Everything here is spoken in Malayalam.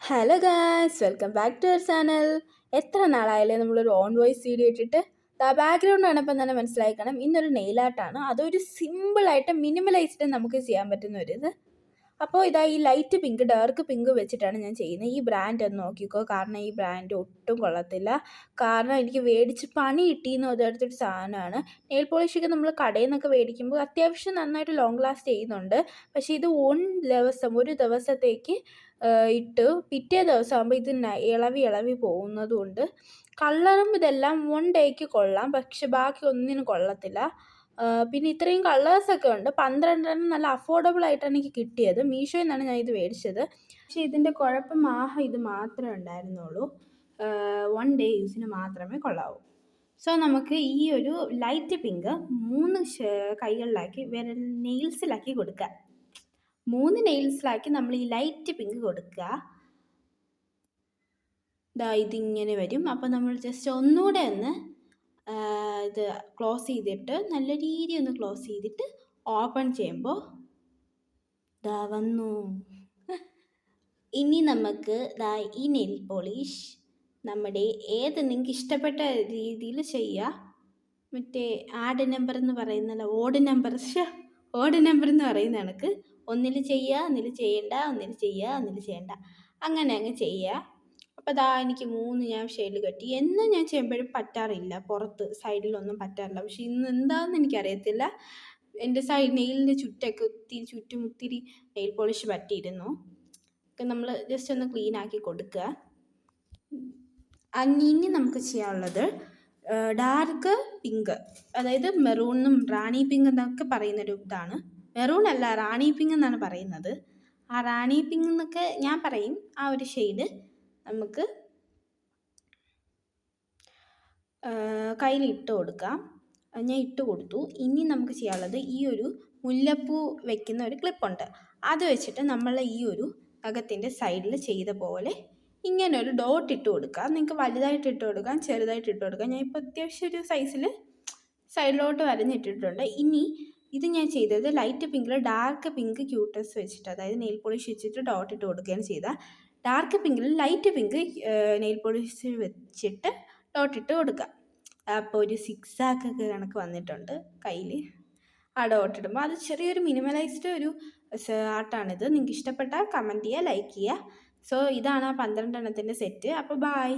Hello guys, welcome back to our channel. എത്ര നാളായാലേ നമ്മളൊരു ഓൺ വോയിസ് വീഡിയോ ഇട്ടിട്ട്. ബാക്ക്ഗ്രൗണ്ട് കാണുമ്പോൾ തന്നെ മനസ്സിലാക്കണം ഇന്നൊരു നെയിൽ ആർട്ടാണ്. അതൊരു സിമ്പിളായിട്ട് മിനിമലൈസ്ഡ് നമുക്ക് ചെയ്യാൻ പറ്റുന്ന ഒരിത്. അപ്പോൾ ഇതാ ഈ ലൈറ്റ് പിങ്ക്, ഡാർക്ക് പിങ്ക് വെച്ചിട്ടാണ് ഞാൻ ചെയ്യുന്നത്. ഈ ബ്രാൻഡ് ഒന്ന് നോക്കിക്കോ, കാരണം ഈ ബ്രാൻഡ് ഒട്ടും കൊള്ളത്തില്ല. കാരണം എനിക്ക് മേടിച്ച് പണി കിട്ടിയെന്ന് അതെടുത്തൊരു സാധനമാണ്. നെയിൽ പോളിഷൊക്കെ നമ്മൾ കടയിൽ നിന്നൊക്കെ മേടിക്കുമ്പോൾ അത്യാവശ്യം നന്നായിട്ട് ലോങ് ലാസ്റ്റ് ചെയ്യുന്നുണ്ട്. പക്ഷേ ഇത് ഒരു ദിവസത്തേക്ക് ഇട്ട് പിറ്റേ ദിവസമാകുമ്പോൾ ഇത് ഇളവി പോകുന്നതുകൊണ്ട് കളറും ഇതെല്ലാം 1 ഡേക്ക് കൊള്ളാം, പക്ഷെ ബാക്കി ഒന്നിനും കൊള്ളത്തില്ല. പിന്നെ ഇത്രയും കളേഴ്സൊക്കെ ഉണ്ട്. 12 നല്ല അഫോർഡബിൾ ആയിട്ടാണ് എനിക്ക് കിട്ടിയത്. മീഷോയിൽ നിന്നാണ് ഞാൻ ഇത് മേടിച്ചത്. പക്ഷേ ഇതിൻ്റെ കുഴപ്പം ഇത് മാത്രമേ ഉണ്ടായിരുന്നുള്ളൂ. 1 ഡേ യൂസിന് മാത്രമേ കൊള്ളാവൂ. സോ നമുക്ക് ഈ ഒരു ലൈറ്റ് പിങ്ക് 3 കൈകളിലാക്കി നെയിൽസിലാക്കി കൊടുക്കുക. 3 നെയിൽസിലാക്കി നമ്മൾ ഈ ലൈറ്റ് പിങ്ക് കൊടുക്കുക. ഇതിങ്ങനെ വരും. അപ്പോൾ നമ്മൾ ജസ്റ്റ് ഒന്നുകൂടെ ഒന്ന് ഇത് ക്ലോസ് ചെയ്തിട്ട് നല്ല രീതിയിൽ ഒന്ന് ക്ലോസ് ചെയ്തിട്ട് ഓപ്പൺ ചെയ്യുമ്പോൾ വന്നു. ഇനി നമുക്ക് ഈ നെയിൽ പോളിഷ് നമ്മുടെ നിങ്ങൾക്ക് ഇഷ്ടപ്പെട്ട രീതിയിൽ ചെയ്യുക. മറ്റേ ആഡ് നമ്പർ എന്ന് പറയുന്നല്ലോ, ഓഡ് നമ്പർ എന്ന് പറയുന്ന കണക്ക് ഒന്നിൽ ചെയ്യുക, ഒന്നിൽ ചെയ്യണ്ട, ഒന്നിൽ ചെയ്യുക, ഒന്നിൽ ചെയ്യണ്ട, അങ്ങനെ അങ്ങ് ചെയ്യുക. അപ്പോൾ എനിക്ക് 3 ഞാൻ ഷെയ്ഡിൽ കെട്ടി. എന്നും ഞാൻ ചെയ്യുമ്പോഴും പറ്റാറില്ല, പുറത്ത് സൈഡിലൊന്നും പറ്റാറില്ല. പക്ഷെ ഇന്ന് എന്താണെന്ന് എനിക്കറിയത്തില്ല, എൻ്റെ നെയിലിൻ്റെ ചുറ്റൊക്കെ ഒത്തിരി നെയിൽ പോളിഷ് പറ്റിയിരുന്നു. ഒക്കെ നമ്മൾ ജസ്റ്റ് ഒന്ന് ക്ലീൻ ആക്കി കൊടുക്കുക. ഇനി നമുക്ക് ചെയ്യാനുള്ളത് ഡാർക്ക് പിങ്ക്, അതായത് മെറൂണും റാണി പിങ്ക് എന്നൊക്കെ പറയുന്നൊരു ഇതാണ്. മെറൂൺ അല്ല, റാണി പിങ്ക് എന്നാണ് പറയുന്നത്. ആ റാണി പിങ്ക് എന്നൊക്കെ ഞാൻ പറയും. ആ ഒരു ഷെയ്ഡ് നമുക്ക് കയ്യിൽ ഇട്ട് കൊടുക്കാം. ഞാൻ ഇട്ട് കൊടുത്തു. ഇനി നമുക്ക് ചെയ്യാനുള്ളത് ഈ ഒരു മുല്ലപ്പൂ വെക്കുന്ന ഒരു ക്ലിപ്പുണ്ട്. അത് വെച്ചിട്ട് നമ്മൾ ഈ ഒരു നഖത്തിൻ്റെ സൈഡിൽ ചെയ്ത പോലെ ഇങ്ങനെ ഒരു ഡോട്ട് ഇട്ട് കൊടുക്കുക. നിങ്ങൾക്ക് വലുതായിട്ട് ഇട്ട് കൊടുക്കാം, ചെറുതായിട്ട് ഇട്ട് കൊടുക്കാം. ഞാൻ ഇപ്പോൾ അത്യാവശ്യം ഒരു സൈസിൽ സൈഡിലോട്ട് വരഞ്ഞിട്ടിട്ടുണ്ട്. ഇനി ഇത് ഞാൻ ചെയ്തത് ലൈറ്റ് പിങ്കിൽ ഡാർക്ക് പിങ്ക് ക്യൂട്ടസ് വെച്ചിട്ട്, അതായത് നെയിൽ പോളിഷ് വെച്ചിട്ട് ഡോട്ട് ഇട്ട് കൊടുക്കുകയാണ് ചെയ്തത്. ഡാർക്ക് പിങ്കിൽ ലൈറ്റ് പിങ്ക് നെയിൽ പോളിഷ് വെച്ചിട്ട് ഡോട്ട് ഇട്ട് കൊടുക്കുക. അപ്പോൾ ഒരു സിക്സാക്ക് ഒക്കെ കണക്ക് വന്നിട്ടുണ്ട് കയ്യിൽ ആ ഡോട്ട് ഇടുമ്പോൾ. അത് ചെറിയൊരു മിനിമലൈസ്ഡ് ഒരു ആർട്ടാണിത്. നിങ്ങൾക്ക് ഇഷ്ടപ്പെട്ടാൽ കമൻറ്റ് ചെയ്യുക, ലൈക്ക് ചെയ്യുക. സോ ഇതാണ് ആ 12 എണ്ണത്തിൻ്റെ സെറ്റ്. അപ്പോൾ ബൈ.